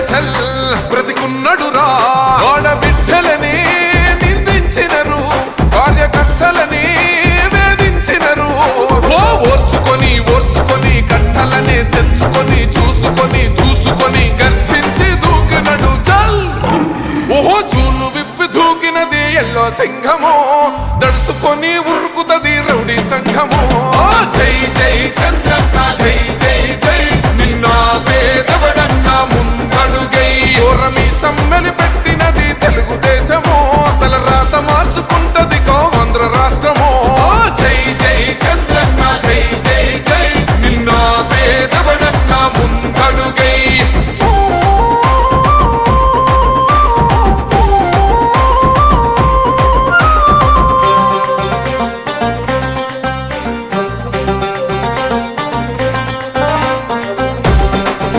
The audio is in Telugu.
చల్ బ్రతికున్నడురా ఆడబిడ్డలని నిందించినరు కార్యకర్తలని వేధించినరు ఓర్చుకొని ఓర్చుకొని కట్టలని తెంచుకొని చూసుకొని దూసుకొని గర్జించి దూకినడు చల్ ఓహో చూలు విప్పి దూకినది ఎల్లో సింహము దడుసుకొని ఉరుకుతది రౌడీ సంఘము జై జై చంద్రన్న జై జై జై నిన్న పేదవడన్న ముందడుగై ఓరమి సమ్మెలి